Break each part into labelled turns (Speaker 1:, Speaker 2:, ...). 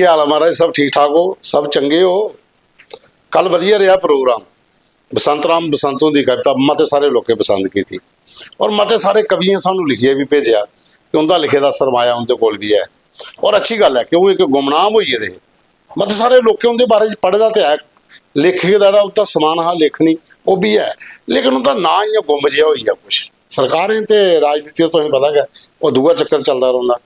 Speaker 1: क्या हाल है महाराज? सब ठीक ठाक हो? सब चंगे हो? कल वधिया रहा प्रोग्राम। बसंत राम बसंतों की कविता मते सारे लोगों पसंद की थी और मते सारे कवियां सानू लिखिए भी भेजा कि उनका लिखे का सरमाया उनके कोल भी है और अच्छी गल है क्यों एक गुमनाम हुई है। मते सारे लोग उनके बारे पढ़दा तो है, लेखक का उसका समान हाँ लेखनी वो भी है, लेकिन उनका ना ही गुम जहा हो कुछ। सरकारें तो राजनीति तो पता है वो दूआ चक्कर चलता रहता,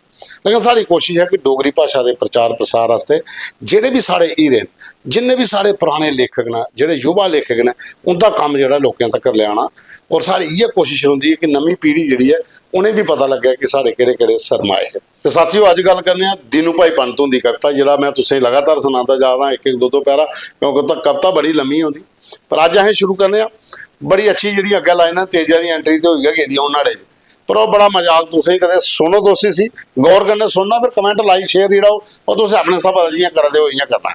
Speaker 1: लेकिन साड़ी कोशिश है कि डोगरी भाषा के प्रचार प्रसार वास्ते जेडे भी साढ़े हीरे जिन्ने भी साढ़े पुराने लेखक ने जेडे युवा लेखक ने उनका काम जो लोगों तक लिया और साड़ी ये कोशिश होती है कि नवी पीढ़ी जी है उन्हें भी पता लगे कि साढ़े किहड़े सरमाए है। तो साथियों अज गल करने दीनू भाई पंतों की कविता जोड़ा मैं तुसें लगातार सुनाता जा रहा एक एक दो पैरा क्योंकि कविता बड़ी लम्मी होती, पर अज अं शुरू करने बड़ी अच्छी जी अगे लाइन तेजा की एंट्री तो हुई है उन्होंने पर वह बड़ा मजाक तुम कदे सुनो दोस्ती सी गौर करने सुनना फिर कमेंट लाइक शेयर जी और तुम अपने सब जियां करते हो इं करना।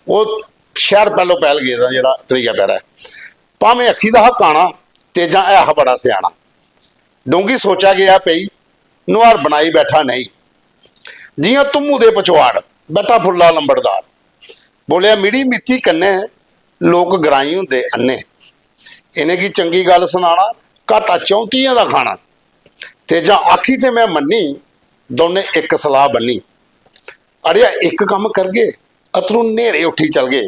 Speaker 1: वो शहर पहलो पहल गए जो त्रीया पैरा है भावें अखी का हक आना तेजा है बड़ा सियाना डूंगी सोचा गया पई नुहार बनाई बैठा नहीं जियां तुम्मू दे पचवाड़ बैठा फुल्ला लंबड़दार बोलिया मिड़ी मित्ती कन्ने लोग गराई हुंदे अन्ने इन्हें की चंगी गल सुनाना घाटा 34 का खाना तेजा आखी ते मैं मन्नी दोने एक सलाह बनी अड़िया एक काम कर गए अतरू नेरे उठी चल गए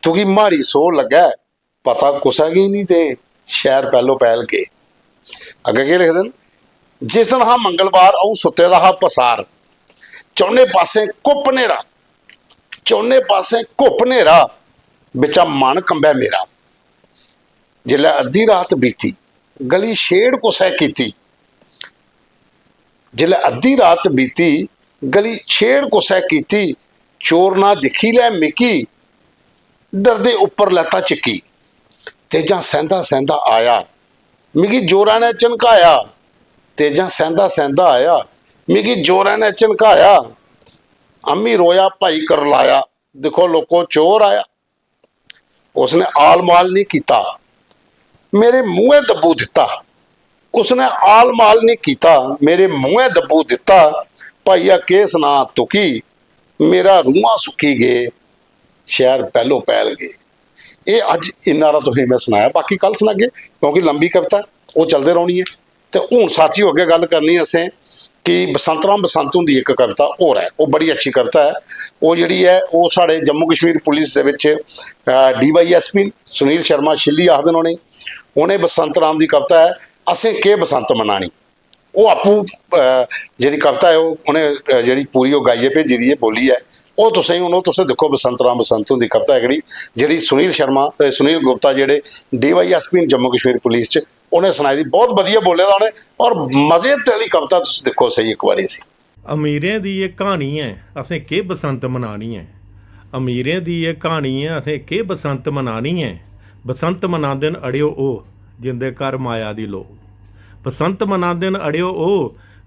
Speaker 1: तुकी माड़ी सो लगा पता कुछ है नहीं ते शहर पहलो पहल के अगे के लिख दिन जिस दिन हाँ मंगलवार आऊँ सुते दा हा पसार चौने पासे घुप नेरा चौने पासे घुप नेरा बिचा मन कंबे मेरा जिले अद्धी रात बीती गली छेड़ कुसै कीती जिले अद्धी रात बीती गली छेड़ कुसै कीती चोर ना दिखी लै मिकी डरदे उपर लैता चिक्की तेजा सहंदा सहंदा आया मिगी जोरा ने झनकाया तेजा सहंदा सहंदा आया मिगी जोरा ने झनकाया अम्मी रोया भाई कर लाया देखो लोको चोर आया उसने आल माल नहीं किया मेरे मुँह दब्बू दिता उसने आल माल नहीं किया मेरे मुँह दब्बू दिता भाईया के सुना तुकी मेरा रूहां सुकी गए शहर पहलो पहल गए। ये अज इन्ना तो ही मैं सुनाया बाकी कल सुनागे क्योंकि लंबी कविता वो चलते रहनी है। तो हूँ साथियों अगे गल करनी असें कि बसंत राम बसंतों की एक कविता और है वो बड़ी अच्छी कविता है वो जी है वो साढ़े जम्मू कश्मीर पुलिस के DYSP सुनील शर्मा शिल्ली आखते उन्हें बसंत राम की कविता है असें के बसंत मनानी वो आपू जी कविता है उन्हें जी पूरी गाई है भेजी दी है बोली है वो तुम देखो बसंत राम बसंतों की कविता है जी सुनील शर्मा सुनील गुप्ता जोड़े DYSP जम्मू कश्मीर पुलिस उन्हें सुनाई दी बहुत वधिया बोले उन्हें और मजे वाली कविता देखो सही एक बारी सी।
Speaker 2: अमीरें दी ये कहानी है असें के बसंत मनानी है अमीरें दी ये कहानी है असें के बसंत मनानी है बसंत मनांदे न अड़ियो ओ जिंदे घर माया दी लो बसंत मनांदे न अड़ियो ओ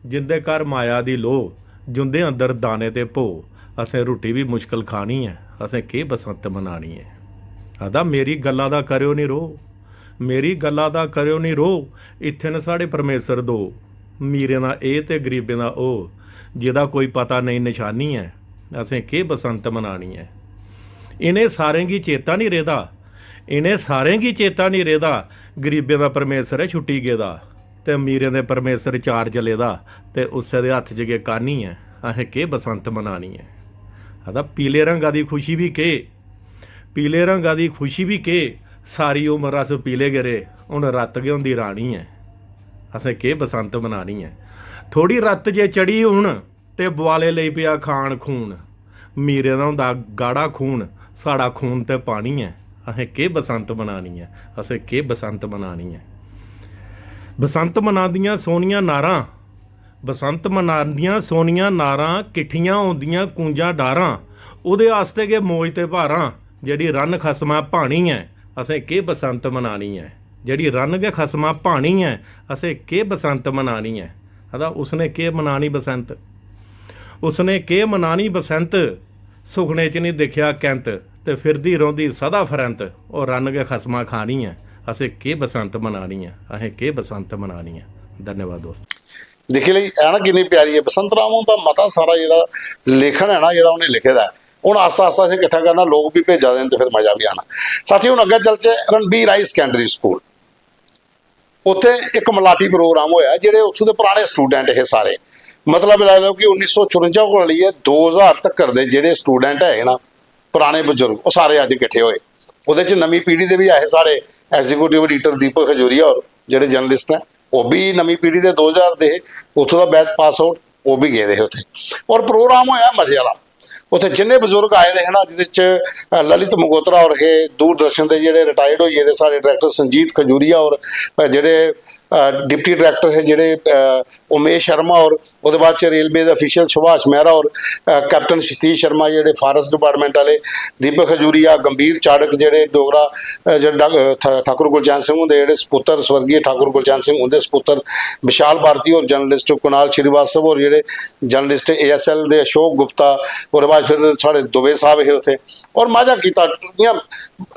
Speaker 2: जिंदे घर माया दी लो जुंदे अंदर दाने ते भो असें रुट्टी भी मुश्किल खानी है असें के बसंत मनानी है आदा मेरी गल्ला दा करियो नहीं रो मेरी गल्ला दा करियो नहीं रो इत्थे न साढ़े परमेसर दो मीरें दा ए ते गरीबें दा ओ जिहदा कोई पता नहीं निशानी है असें के बसंत मनानी है। इन्हें सारें गी चेता नहीं रेहदा इन्हें सारें गी चेता नहीं रेहदा गरीबें दा परमेसर है छुट्टी गेदा ते अमीरें दे परमेसर चार चले दा ते उस्से दे हत्थ च गै कानी है असें के बसंत मनानी है। आदा पीले रंगा दी खुशी भी के पीले रंगा दी खुशी भी के सारी उम्र अस पीले गिरे हुण रत्त गै होंदी रानी है असें के बसंत मनानी है। थोड़ी रत्त जे चढ़ी हुण ते बुआले लई पिया खान खून मीरे दा हुंदा गाढ़ा खून साड़ा खून ते पानी है असें के बसंत मनानी है असें के बसंत मनानी है। बसंत मनांदियां सोहणियां नारां बसंत मनांदियां सोहणियां नारां किट्ठियां होंदियां कूंजां डारां उहदे आस्ते गै मौज ते भारां जेहड़ी रन खसमा भाणी है असें के बसंत मनानी है जेहड़ी रन गै खसमा भाणी है असें के बसंत मनानी है। आदा उसने के मनानी बसंत उसने के मनानी बसंत सुखने च नहीं दिखिया कैंत ते फिरदी रौंदी सदा फरंत और रन गै खसमा खानी है असें के बसंत मनानी है असें के बसंत मनानी है। धन्यवाद दोस्त।
Speaker 1: ਦੇਖੀ ਲਈ ਹੈ ਨਾ ਕਿੰਨੀ ਪਿਆਰੀ ਹੈ। ਬਸੰਤ ਰਾਮ ਦਾ ਮਤਾ ਸਾਰਾ ਜਿਹੜਾ ਲੇਖਣ ਹੈ ਨਾ, ਜਿਹੜਾ ਉਹਨੇ ਲਿਖੇ ਦਾ, ਹੁਣ ਆਸਤਾ ਆਸਤਾ ਅਸੀਂ ਇਕੱਠਾ ਕਰਨਾ, ਲੋਕ ਵੀ ਭੇਜਾ ਦੇਣ ਤੇ ਫਿਰ ਮਜ਼ਾ ਵੀ ਆਣਾ। ਸਾਥੀ ਹੁਣ ਅੱਗੇ ਚੱਲचे ਰਣਬੀਰ ਹਾਈ ਸੈਕੰਡਰੀ ਸਕੂਲ, ਉੱਥੇ ਇੱਕ ਮਲਾਟੀ ਪ੍ਰੋਗਰਾਮ ਹੋਇਆ। ਜਿਹੜੇ ਉੱਥੋਂ ਦੇ ਪੁਰਾਣੇ ਸਟੂਡੈਂਟ ਇਹ ਸਾਰੇ, ਮਤਲਬ ਲੈ ਲਓ ਕਿ 1954 ਕੋਲ ਲਈਏ 2000 ਤੱਕ ਦੇ ਜਿਹੜੇ ਸਟੂਡੈਂਟ ਹੈਗੇ ਨਾ ਪੁਰਾਣੇ ਬਜ਼ੁਰਗ, ਉਹ ਸਾਰੇ ਅੱਜ ਇਕੱਠੇ ਹੋਏ। ਉਹਦੇ 'ਚ ਨਵੀਂ ਪੀੜ੍ਹੀ ਦੇ ਵੀ ਆਏ ਸਾਰੇ, ਐਗਜ਼ੀਕਿਊਟਿਵ ਐਡੀਟਰ ਦੀਪਕ ਖਜੂਰੀਆ ਔਰ ਜਿਹੜੇ ਜਰਨਲਿਸਟ ਹੈ ਉਹ ਵੀ ਨਵੀਂ ਪੀੜ੍ਹੀ ਦੇ 2000 ਦੇ ਉੱਥੋਂ ਦਾ ਬੈਚ ਪਾਸ ਆਊਟ, ਉਹ ਵੀ ਗਏ ਦੇ ਉੱਥੇ। ਔਰ ਪ੍ਰੋਗਰਾਮ ਹੋਇਆ ਮਜ਼ੇ ਵਾਲਾ। ਉੱਥੇ ਜਿੰਨੇ ਬਜ਼ੁਰਗ ਆਏ ਦੇ ਹਨ, ਜਿਹਦੇ 'ਚ ਲਲਿਤ ਮੰਗੋਤਰਾ ਔਰ ਇਹ ਦੂਰਦਰਸ਼ਨ ਦੇ ਜਿਹੜੇ ਰਿਟਾਇਰਡ ਹੋਏ ਦੇ ਸਾਡੇ ਡਾਇਰੈਕਟਰ ਸੰਜੀਤ ਖਜੂਰੀਆ ਔਰ ਜਿਹੜੇ ਡਿਪਟੀ ਡਾਇਰੈਕਟਰ ਹੈ ਜਿਹੜੇ ਉਮੇਸ਼ ਸ਼ਰਮਾ, ਔਰ ਉਹਦੇ ਬਾਅਦ 'ਚ ਰੇਲਵੇ ਦੇ ਅਫੀਸ਼ੀਅਲ ਸੁਭਾਸ਼ ਮਹਿਰਾ ਔਰ ਕੈਪਟਨ ਸਤੀਸ਼ ਸ਼ਰਮਾ ਜਿਹੜੇ ਫਾਰੈਸਟ ਡਿਪਾਰਟਮੈਂਟ ਵਾਲੇ, ਦੀਪਕ ਖਜੂਰੀਆ, ਗੰਭੀਰ ਚਾੜਕ ਜਿਹੜੇ ਡੋਗਰਾ ਜਿਹੜੇ ਠਾਕੁਰ ਗੁਲਚੈਨ ਸਿੰਘ ਹੁੰਦੇ ਜਿਹੜੇ ਸਪੁੱਤਰ ਸਵਰਗੀ ਠਾਕੁਰ ਗੁਲਚੈਨ ਸਿੰਘ ਹੁੰਦੇ ਸਪੁੱਤਰ, ਵਿਸ਼ਾਲ ਭਾਰਤੀ ਔਰ ਜਰਨਲਿਸਟ ਕੁਨਾਲ ਸ਼੍ਰੀਵਾਸਤਵ ਔਰ ਜਿਹੜੇ ਜਰਨਲਿਸਟ ASL ਦੇ ਅਸ਼ੋਕ ਗੁਪਤਾ, ਉਹਦੇ ਬਾਅਦ ਫਿਰ ਸਾਡੇ ਦੁਬੇ ਸਾਹਿਬ ਇਹ ਉੱਥੇ। ਔਰ ਮਜ਼ਾ ਕੀਤਾ,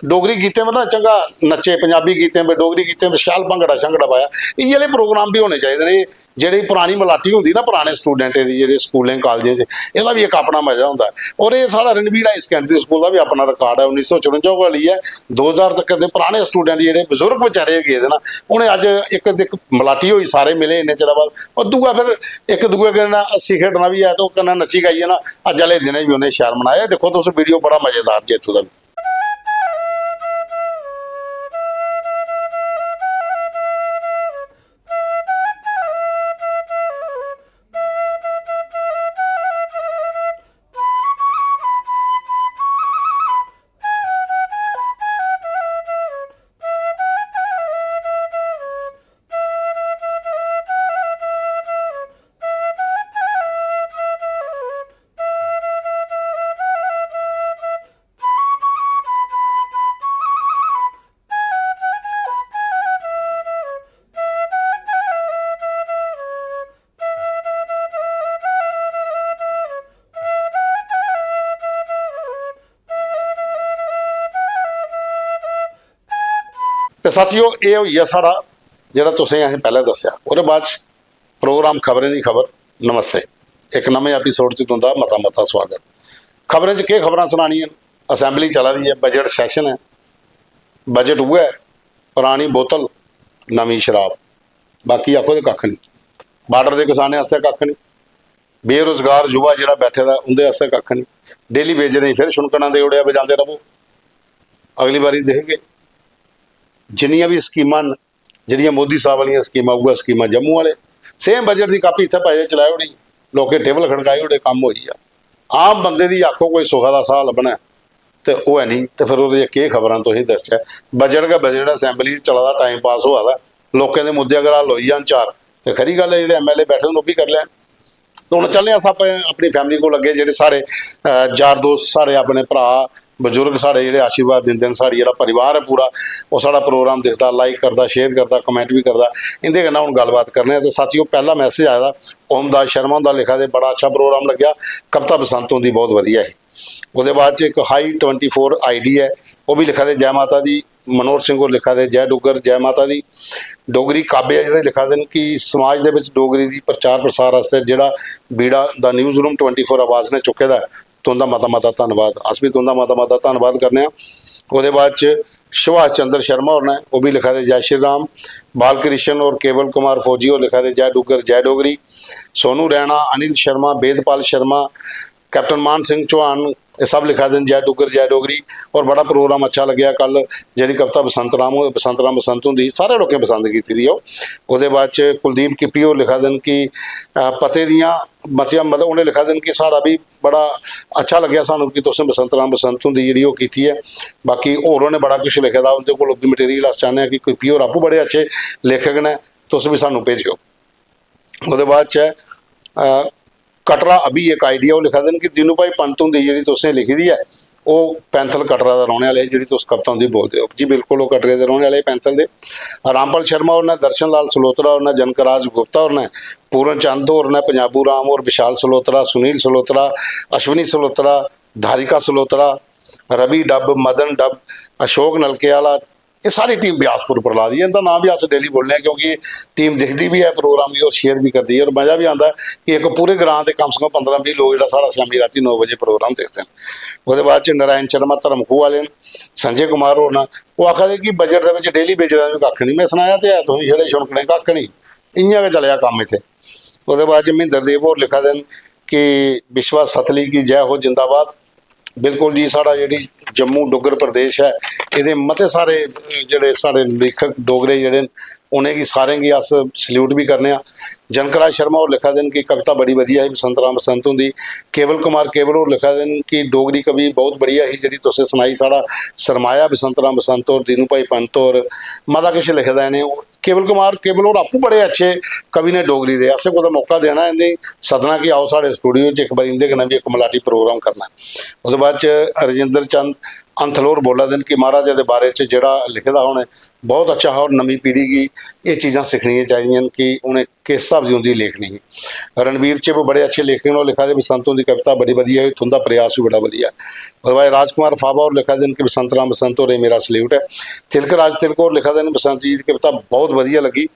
Speaker 1: ਡੋਗਰੀ ਗੀਤੇ में ना चंगा नच्चे, पंजाबी गीतें में डोगरी गीतें में शैल भंगड़ा शंगड़ा पाया। ये वाले प्रोग्राम भी होने चाहिए ने। ਜਿਹੜੀ ਪੁਰਾਣੀ ਮਲਾਟੀ ਹੁੰਦੀ ਨਾ ਪੁਰਾਣੇ ਸਟੂਡੈਂਟ ਦੀ ਜਿਹੜੇ ਸਕੂਲਿੰਗ ਕਾਲਜਾਂ 'ਚ, ਇਹਦਾ ਵੀ ਇੱਕ ਆਪਣਾ ਮਜ਼ਾ ਹੁੰਦਾ। ਔਰ ਇਹ ਸਾਡਾ ਰਣਬੀਰ ਹਾਈ ਸੈਕੰਡਰੀ ਸਕੂਲ ਦਾ ਵੀ ਆਪਣਾ ਰਿਕਾਰਡ ਹੈ, 1954 ਵਾਲੀ ਹੈ। 2000 ਤੱਕ ਦੇ ਪੁਰਾਣੇ ਸਟੂਡੈਂਟ ਜਿਹੜੇ ਬਜ਼ੁਰਗ ਵਿਚਾਰੇ ਗਏ ਦੇ ਨਾ, ਉਹਨੇ ਅੱਜ ਇੱਕ ਮਲਾਟੀ ਹੋਈ, ਸਾਰੇ ਮਿਲੇ ਇੰਨੇ ਚਿਰ ਬਾਅਦ। ਔਰ ਦੂਆ ਫਿਰ ਇੱਕ ਦੂਏ ਕਹਿੰਦਾ ਅਸੀਂ ਖੇਡਣਾ ਵੀ ਹੈ ਤੇ ਉਹ ਕਹਿੰਦਾ ਨੱਚੀ ਗਾਈਏ ਨਾ। ਅੱਜ ਵਾਲੇ ਦਿਨੇ ਵੀ ਉਹਨੇ ਸ਼ਰਮ ਮਨਾਇਆ। ਦੇਖੋ ਤੁਸੀਂ ਵੀਡੀਓ, ਬੜਾ ਮਜ਼ੇਦਾਰ ਜੀ ਇੱਥੋਂ ਦਾ ਵੀ। ਤੇ ਸਾਥੀਓ ਇਹ ਹੋਈ ਆ ਸਾਡਾ ਜਿਹੜਾ ਤੁਸੀਂ ਅਸੀਂ ਪਹਿਲਾਂ ਦੱਸਿਆ। ਉਹਦੇ ਬਾਅਦ ਪ੍ਰੋਗਰਾਮ ਖਬਰਾਂ ਦੀ ਖਬਰ। ਨਮਸਤੇ, ਇੱਕ ਨਵੇਂ ਐਪੀਸੋਡ 'ਚ ਤੁਹਾਡਾ ਮਤਾ ਸਵਾਗਤ। ਖਬਰਾਂ 'ਚ ਕੀ ਖਬਰਾਂ ਸੁਣਾਣੀਆਂ? ਅਸੈਂਬਲੀ ਚਲਾ ਰਹੀ ਹੈ, ਬਜਟ ਸੈਸ਼ਨ ਹੈ, ਬਜਟ ਉਹ ਹੈ, ਪੁਰਾਣੀ ਬੋਤਲ ਨਵੀਂ ਸ਼ਰਾਬ, ਬਾਕੀ ਆਖੋ ਤੇ ਕੱਖ ਨਹੀਂ। ਬਾਰਡਰ ਦੇ ਕਿਸਾਨਾਂ ਵਾਸਤੇ ਕੱਖ ਨਹੀਂ, ਬੇਰੁਜ਼ਗਾਰ ਯੁਵਾ ਜਿਹੜਾ ਬੈਠੇ ਦਾ ਉਹਦੇ ਵਾਸਤੇ ਕੱਖ ਨਹੀਂ। ਡੇਲੀ ਵੇਜ ਨਹੀਂ, ਫਿਰ ਛੁਣਕਣਾ ਦੇ ਉੜਿਆ ਵਜਾਉਂਦੇ ਰਹੋ। ਅਗਲੀ ਵਾਰੀ ਦੇਖਗੇ ਜਿੰਨੀਆਂ ਵੀ ਸਕੀਮਾਂ ਜਿਹੜੀਆਂ ਮੋਦੀ ਸਾਹਿਬ ਵਾਲੀਆਂ ਸਕੀਮਾਂ, ਉਹ ਸਕੀਮਾਂ ਜੰਮੂ ਵਾਲੇ ਸੇਮ ਬਜਟ ਦੀ ਕਾਪੀ ਇੱਥੇ ਪਾਏ ਚਲਾਏ ਹੋਣੀ, ਲੋਕੇ ਟੇਬਲ ਖੜਕਾਏ ਹੋੜੇ, ਕੰਮ ਹੋਈ ਆ। ਆਮ ਬੰਦੇ ਦੀ ਆਖੋ ਕੋਈ ਸੁੱਖਾ ਦਾ ਸਾਹ ਲੱਭਣਾ ਤੇ ਉਹ ਹੈ ਨਹੀਂ। ਤੇ ਫਿਰ ਉਹਦੇ ਕੀ ਖਬਰਾਂ ਤੁਸੀਂ ਦੱਸਿਆ? ਬਜਟ ਅਸੈਂਬਲੀ 'ਚ ਚੱਲਦਾ, ਟਾਈਮ ਪਾਸ ਹੋਆ ਦਾ, ਲੋਕਾਂ ਦੇ ਮੁੱਦੇ ਅਗਰ ਹੱਲ ਹੋਈ ਜਾਣ ਚਾਰ ਤੇ ਖਰੀ ਗੱਲ ਹੈ। ਜਿਹੜੇ MLA ਬੈਠੇ ਉਹ ਵੀ ਕਰ ਲੈਣ। ਹੁਣ ਚੱਲੇ ਆ ਸਭ ਆਪਣੀ ਫੈਮਿਲੀ ਕੋਲ ਅੱਗੇ, ਜਿਹੜੇ ਸਾਡੇ ਯਾਰ ਦੋਸਤ, ਸਾਡੇ ਆਪਣੇ ਭਰਾ ਬਜ਼ੁਰਗ ਸਾਡੇ ਜਿਹੜੇ ਆਸ਼ੀਰਵਾਦ ਦਿੰਦੇ ਨੇ, ਸਾਡੀ ਜਿਹੜਾ ਪਰਿਵਾਰ ਹੈ ਪੂਰਾ, ਉਹ ਸਾਡਾ ਪ੍ਰੋਗਰਾਮ ਦੇਖਦਾ, ਲਾਈਕ ਕਰਦਾ, ਸ਼ੇਅਰ ਕਰਦਾ, ਕਮੈਂਟ ਵੀ ਕਰਦਾ। ਇਹਦੇ ਨਾਲ ਹੁਣ ਗੱਲਬਾਤ ਕਰਨੇ ਆ। ਤੇ ਸਾਥੀਓ ਪਹਿਲਾ ਮੈਸੇਜ ਆਇਆ ਓਮਦਾਸ ਸ਼ਰਮਾ ਦਾ ਲਿਖਾ ਦੇ, ਬੜਾ ਅੱਛਾ ਪ੍ਰੋਗਰਾਮ ਲੱਗਿਆ, ਕਵਿਤਾ ਬਸੰਤੋਂ ਦੀ ਬਹੁਤ ਵਧੀਆ ਹੈ। ਉਹਦੇ ਬਾਅਦ 'ਚ ਇੱਕ ਹਾਈ 24 ID ਹੈ, ਉਹ ਵੀ ਲਿਖਾ ਦੇ ਜੈ ਮਾਤਾ ਦੀ। ਮਨੋਹਰ ਸਿੰਘ ਉਹ ਲਿਖਾ ਦੇ ਜੈ ਡੁੱਗਰ ਜੈ ਮਾਤਾ ਦੀ। ਡੋਗਰੀ ਕਾਬੇ ਜਿਹੜੇ ਲਿਖਾ ਦੇਣ ਕਿ ਸਮਾਜ ਦੇ ਵਿੱਚ ਡੋਗਰੀ ਦੀ ਪ੍ਰਚਾਰ ਪ੍ਰਸਾਰ ਵਾਸਤੇ ਜਿਹੜਾ ਬੀੜਾ ਦਾ ਨਿਊਜ਼ ਰੂਮ 24 ਆਵਾਜ਼ ਨੇ ਚੁੱਕੇ ਦਾ, तुंदा माता धन्यवाद। अस भी तुंदा माता धन्यवाद करने। ਉਹਦੇ ਬਾਅਦ 'ਚ सुभाष चंद्र शर्मा और ने वो भी लिखा दे जय श्री राम। बालकृष्ण और केवल कुमार फौजी और लिखा दे जय डुग्गर जय डोगरी। सोनू रैना, अनिल शर्मा, वेदपाल शर्मा, कैप्टन मान सिंह चौहान, ये सब लिखा दें जय डुग्गर जय डोगरी। और बड़ा प्रोग्राम अच्छा लग्या। कल जी कविता बसंत राम बसंत होंगी, सारे लोगों पसंद की थी। वो बाद कुलदीप किप्पी और लिखा दें कि पते दियाँ मतियां मतलब उन्हें लिखा दें कि साड़ा भी बड़ा अच्छा लग्या सानू कि तुसें बसंत होंगी जी की है। बाकी होर उन्हें बड़ा कुछ लिखे दा, उनके कोल भी मटेरियल अस चाहते हैं कि किप्पी और आपू बड़े अच्छे लेखक ने, तुस भी सानू भेजो। वो बाद कटरा अभी एक आइडिया वो लिखा दें कि दीनू भाई पंत होंगी जी तुसें लिखी दी है, वो पैंथल कटरा का रहने वाले जी तुस कविता होंगी बोलते हो जी, बिल्कुल वो कटरे के रहने वाले पैंथल के। रामपाल शर्मा और ने, दर्शन लाल सलोत्रा और ने, जनकराज गुप्ता और ने, पूरन चंद और ने, पंजाबू राम और विशाल सलोत्रा, सुनील सलोत्रा, अश्विनी सलोत्रा, धारिका सलोत्रा, रवि डब, मदन डब, अशोक नलके वाला, ये सारी टीम बियासपुर पर ला दी है। इनका नाम भी अस डेली बोलने हैं क्योंकि टीम दिखती भी है प्रोग्राम भी और शेयर भी करती है और मज़ा भी आता है कि एक पूरे ग्रां के कम से कम 15-20 लोग जो साढ़ा शामी रात 9 बजे प्रोग्राम देखते हैं। वो बाद च नारायण शर्मा धर्मखू वाले ने, संजय कुमार होना वो आखा कि बजट के डेली बेचने में कख नहीं। मैं सुनाया तो है तुम जेड़े छुणकने कख नहीं, इं चलिया काम इतने। वो बाद च महिंदर देव होर लिखा देन कि विश्वा सतली की जय हो जिंदाबाद। बिल्कुल जी, साड़ा जी जम्मू डुग्गर प्रदेश है ये मते सारे जोड़े साढ़े लेखक डोगरे जोड़े उन्हें की सारे की अस सल्यूट भी करने। जनकराज शर्मा और लिखा देन कि कविता बड़ी वधिया है बसंत राम बसंत होंदी। केवल कुमार केवल और लिखा देन कि डोगरी कवि बहुत बढ़िया ही जी तुसें सुनाई साड़ा सरमाया बसंत राम बसंत और दीनू भाई पंत और मता किश लिखदा इन्हें। केवल कुमार केवल और आपू बड़े अच्छे कवि ने डोगरी दे। असें कोई मौका देना इन्हें सदना कि आओ साढ़े स्टूडियो च एक बार इंदे कन्नै भी एक मलाटी प्रोग्राम करना। उसके बाद रजिंदर चंद अंथलोर बोला दिन कि महाराजा के बारे च जड़ा लिखे दा उन्हें बहुत अच्छा है और नवी पीढ़ी की ये चीज़ां सीखनियाँ चाहिए कि उन्हें किस हिसाब की उनकी लेखनी है। रणवीर च भी बड़े अच्छे लेखक ने लिखा दे बसंतों की कविता बड़ी वधिया है, तुंदा प्रयास भी बड़ा वधिया। और भाई राजकुमार फाबा और लिखा दिन कि बसंत राम बसंत और मेरा सल्यूट है। तिलक राज तिलक और लिखा दिन बसंत जी की कविता बहुत वधिया लगी।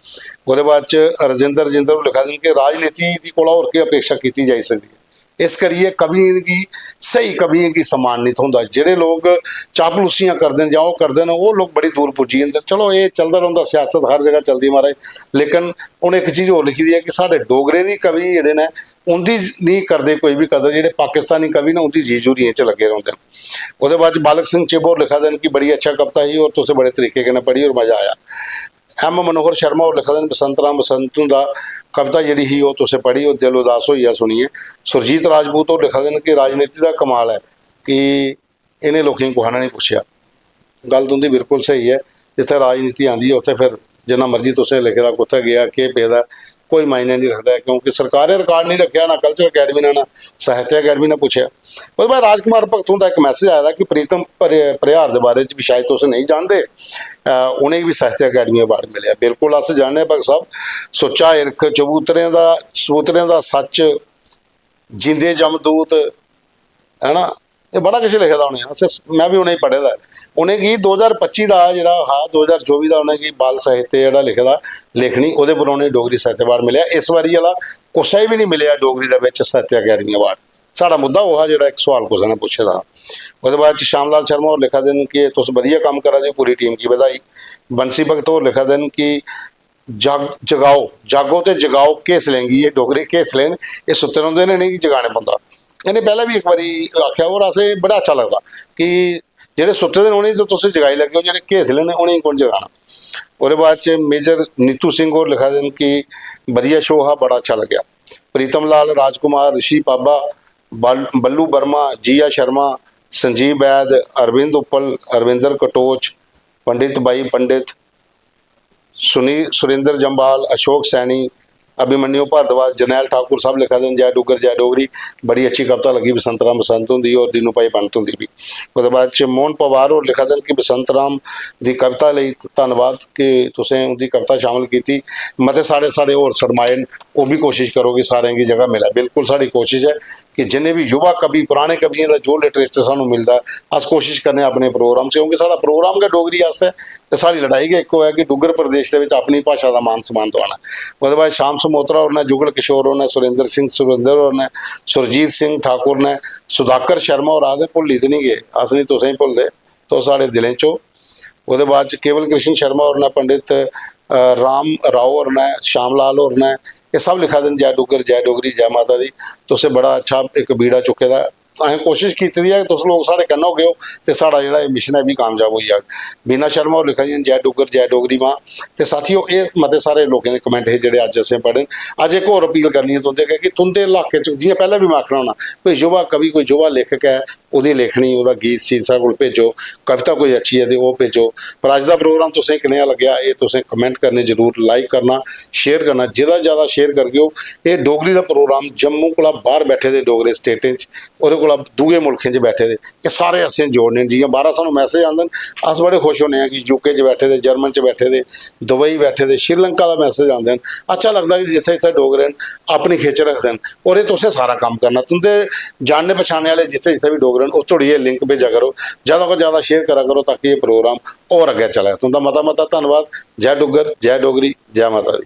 Speaker 1: वो बाद रजिंदर और लिखा दिन कि राजनीति की कोला होर की अपेक्षा की जा सकती है। इस करिए कवियों की सही कवियों की सम्मानित होंगे। जोड़े लोग चापलूसियाँ करते हैं या वो करते हैं वो लोग बड़ी दूर पुजी जाते। चलो ये चलता रहता, सियासत हर जगह चलती महाराज, लेकिन उन्हें एक चीज़ और लिखी दी है कि साढ़े डोगरे की कवि जोड़े ने उनकी नहीं करते कोई भी कदर। जोड़े पाकिस्तानी कवि ने उनकी जीजूरियों च लगे रहते हैं। वो बाद बालक सिंह चिब और लिखा देन कि बड़ी अच्छा कविता ही और तुझे बड़े तरीके के पढ़ी और मज़ा आया। एम मनोहर शर्मा और लिखा देन बसंत राम बसंतों का कविता जी ही वो तुसें पढ़ी और दिल उदास होइया सुनिए। सुरजीत राजपूत और लिखा देन कि राजनीति का कमाल है कि इन्हें लोगों को नहीं पूछा। गल तुंदी बिल्कुल सही है, जिथे राजनीति आती है उत्थे फिर जिन्ना मर्जी तुसें लिखे दा कुत्थे गया के पेदा कोई मायने नहीं रखता है क्योंकि सरकार ने रिकॉर्ड नहीं रखा, ना कल्चर अकैडमी ने ना साहित्य अकैडमी ने पूछा। उस बाद राजकुमार भगतों का एक मैसेज आया था कि प्रीतम परिहार के बारे भी शायद तुम नहीं जानते, उन्हें भी साहित्य अकैडमी अवार्ड मिले। बिल्कुल अस जानने भगत साहब सुच्चा इरख चबूतरे का सच जींदे जमदूत है ना, ये बड़ा कुछ लिखे था उन्हें। मैं भी उन्हें पढ़े दा उन्हें की 2025 का जोड़ा हाँ 2024 का उन्हें की बाल साहित्य जोड़ा लिखे दा लेखनी वो पर उन्हें डोगरी साहित्य अवार्ड मिले। इस बारी वाला कुछ भी नहीं मिले डोगरी का साहित्य अकैडमी अवार्ड। साड़ा मुद्दा वो जो एक सवाल कुछ ने पूछे था। वो बाद श्यामलाल शर्मा और लिखा दिन कि तुम वधिया काम करा दे, पूरी टीम की बधाई। बंसी भगत और लिखा दिन कि जगाओ जागो तो जगाओ केस लेंगी, ये डोगरी केस लेन ये सुते रहोंगे ने नहीं जगाने बंदा। इन्हें पहले भी एक बार आख्या और असें बड़ा अच्छा लगता कि जेडे सुते दिन उन्हें तो तुम जगाई लगे हो, जेडे घेस लेने उन्हें कौन जगाना। और बाद मेजर नीतू सिंह और लिखा दिन कि वधिया शो हा बड़ा अच्छा लग्या। प्रीतम लाल राजकुमार ऋषि पाबा बल्लू वर्मा जिया शर्मा संजीव वैद अरविंद उपल अरविंदर कटोच पंडित बाई पंडित सुरेंद्र जम्बाल अशोक सैनी अभिमन्यु भारद्वाज जरनैल ठाकुर सब लिखा दिन जय डुगर जय डोगरी बड़ी अच्छी कविता लगी बसंत राम बसंत होंगी और दीनू भाई पंत होंगी भी। उसके बाद मोहन पवार और लिखा दिन कि बसंत राम की कविता लिए धन्यवाद कि तुसें उनकी कविता शामिल की। मते साढ़े होर सरमाए वो भी कोशिश करो कि सारे की जगह मिले। बिल्कुल साड़ी कोशिश है कि जिन्हें भी युवा कवि पुराने कवियों का जो लिटरेचर सानू मिलता अस कोशिश करने अपने प्रोग्राम से, क्योंकि साड़ा प्रोग्राम का डोगरी आस्ते तो साड़ी लड़ाई गई एक है कि डुगर प्रदेश के अपनी भाषा का मान सम्मान दवाना। उसके बाद शाम समोत्रा और ने जुगल किशोर और ने सुरेंद्र सिंह सुरेंद्र और ने सुरजीत सिंह ठाकुर ने सुधाकर शर्मा और आदे भुली तो नहीं गए, अस नहीं तुसें भुलते तो साढ़े दिलें चो। उसके बाद केवल कृष्ण शर्मा और ने पंडित राम राव और ने श्यामलाल और ने ये सब लिखा दिन जय डुगर जय डोगरी जय माता दी। तुसे बड़ा अच्छा एक बीड़ा चुके दा असें कोशिश की है कि तुम लोग साढ़े कन्नै हो गए हो तो साड़ा जो मिशन है भी कामयाब हो जाए। बीना शर्मा और लिखा जी जय डुगर जय डोगरी माँ। तो साथियों ये मते सारे लोगों के कमेंट है जोड़े अज असें पढ़े। अज एक होर अपील करनी है तुंदे कि तुंदे इलाके जियां पहले भी मैं आखना होना कोई युवा कवि कोई युवा लेखक है ਉਹਦੀ लेखनी ਉਹਦਾ गीत शीत साढ़े को भेजो, कविता कोई अच्छी है तो वह भेजो। पर अज का प्रोग्राम तुसें कनेहा लग्या ये तुसें कमेंट करने जरूर, लाइक करना शेयर करना, ज़्यादा शेयर करगे ये डोगरी का प्रोग्राम जम्मू को बाहर बैठे दे डोगरे स्टेटें च कोल दूए मुल्कें च बैठे दे ये सारे असें जोड़ने जियां बाहर सानू मैसेज आंदे अस बड़े खुश होने कि यूके च बैठे दे जर्मन च बैठे दे दुबई बैठे दे श्रीलंका का मैसेज आंदे अच्छा लगता कि जिथे जिथे डोगरे अपनी खिच रखते हैं और ये तुसें सारा काम करना तुंदे जानने पछाने वाले जिथे जिथे भी डोगरे वो थोड़ी ये लिंक भेजा करो ज़्यादा को ज़्यादा शेयर करा करो ताकि ये प्रोग्राम और अगे चले तुंदा मता मता धन्यवाद जय डुग्गर जय डोगरी जय माता दी।